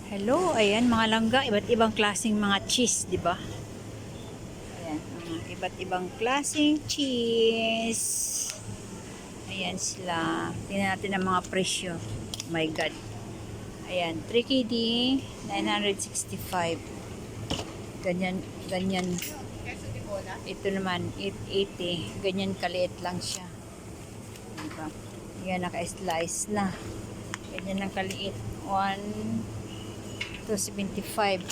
Hello, ayan mga langga, iba't ibang klaseng mga cheese, di ba? Ayan, iba't ibang klaseng cheese. Ayan sila. Tingnan natin ang mga presyo. My God. Ayan, 3KD, 965. Ganyan, ganyan. Ito naman, 880. Ganyan kaliit lang siya. Diba? Yan, naka-slice na. Ganyan lang kaliit. 275.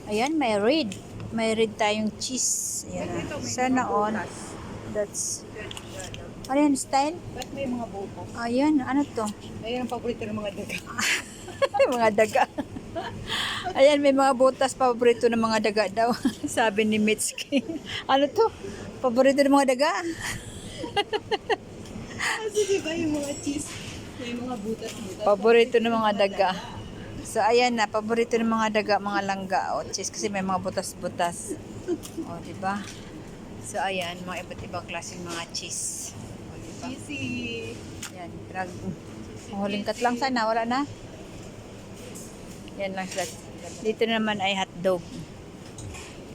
Ayan, may red. May red tayong cheese. Ayan. Sana all. That's... Ano yan, style? Ba't may mga butas? Ayan, ano to? Ayan ang paborito ng mga daga. Mga daga. Ayan, may mga butas. Paborito ng mga daga daw. Sabi ni Mitski. Ano to? Paborito ng mga daga? Kasi diba yung mga cheese, may mga butas-butas. Paborito ng mga daga. So, ayan na. Paborito ng mga daga, mga langga. O, cheese kasi may mga butas-butas. O, diba? So, ayan. Mga iba't ibang klaseng mga cheese. O, diba? Cheesy. Yan. Huling cut lang sana. Wala na. Yan lang sila. Dito naman ay hotdog.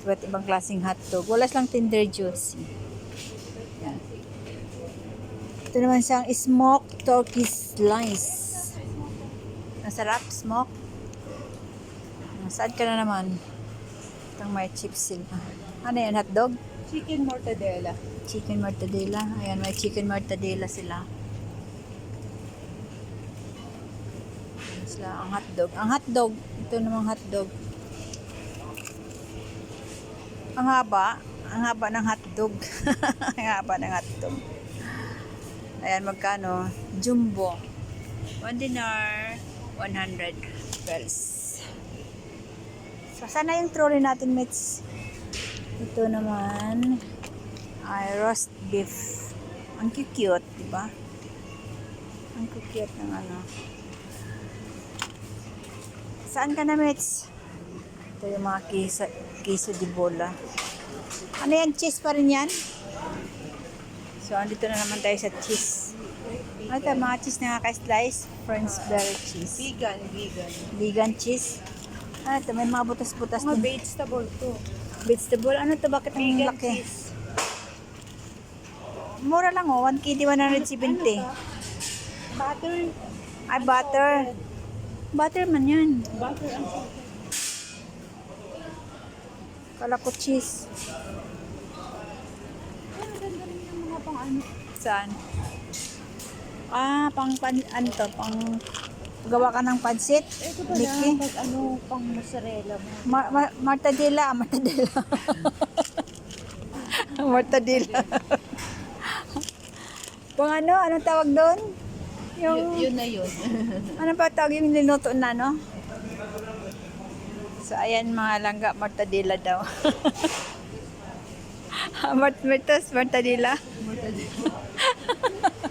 Iba't ibang klaseng hotdog. Wala silang Tender Juicy. Yan. Ito naman siyang smoked turkey slice. Masarap, smoke. Saan ka na naman? Itong may chips sila. Ano yan, hotdog? Chicken mortadella. Chicken mortadella. Ayan, may chicken mortadella sila. Ayan sila, ang hotdog. Ang hotdog, ito namang hotdog. Ang haba ng hotdog. Ang haba ng hotdog. Ayan, magkano? Jumbo. 1 dinar, 100 bells. So, sana yung trolley natin, mates. Ito naman ay roast beef. Ang cute, di ba? Ang cute ng ano. Saan ka na, mates? Ito yung mga queso de bola. Ano yan? Cheese pa rin yan? So, andito na naman tayo sa cheese. Ano ito? Mga cheese na naka-slice? French berry cheese. Vegan. Vegan cheese. Ano ito? May mga butas-butas Mga din. vegetable to. Vegetable. Ano ito? Bakit ang Vegan laki? cheese. Mura lang oh. 1KD 170. Butter. Ay, butter. Butter man yan. Butter ang Kala ko cheese. ang ganda rin yung mga pang ano. Saan? Ah, ano to? Pang gawa ka ng pansit? Ito pala, Mickey? pag ano, pang mozzarella mo. Mortadella. Mortadella. Pang ano? Anong tawag doon? Yun na yun. Ano pa tawag yung niluto na, no? So, ayan mga langga, mortadella daw. Mortadella?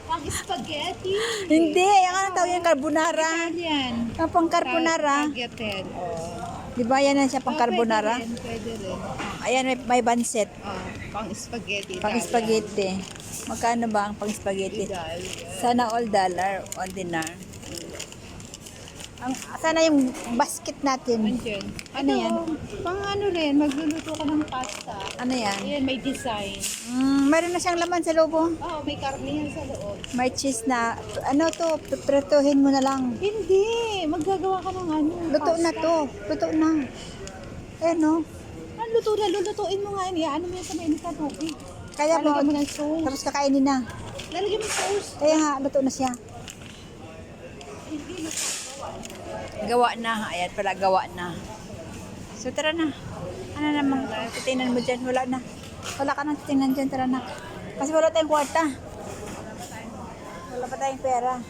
Pang spaghetti. Hindi, yung ano tawag yung carbonara. Yan. Ang pang carbonara. Spaghetti. Di ba yan na siya pang carbonara? Pwede rin. Ayan, may banset. Pang spaghetti. Pang spaghetti. Magkano ba ang pang spaghetti? Sana all dollar, all dinar. Sana yung basket natin. Andyan. Ano yan? Pang ano rin, magluluto ka ng pasta. Ano yan? Ayan, may design. Meron na siyang laman sa loob. Oh. May karne yan sa loob. May cheese na, ano to, pretuhin mo na lang. Hindi, maggagawa ka ng ano. Luto na to. Luto na. Ayan no. Ano luto na? Lulutuin mo nga yan. Ano mo yan sa mainit na tubig? Kaya mo, Lalagyan mo ng sauce. tapos kakainin na. Lalagyan mo ng sauce. Kaya nga, luto na siya. Gawa na. Ayan pala, gawa na. So, tara na. Ano namang titingnan mo dyan? Wala na. Wala ka nang titingnan dyan. Tara na. Kasi wala tayong kwarta. Wala pa tayong pera.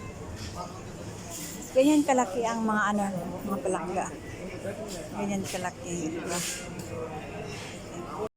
Ganyan kalaki ang mga ano, mga palangga. Ganyan kalaki. Diba?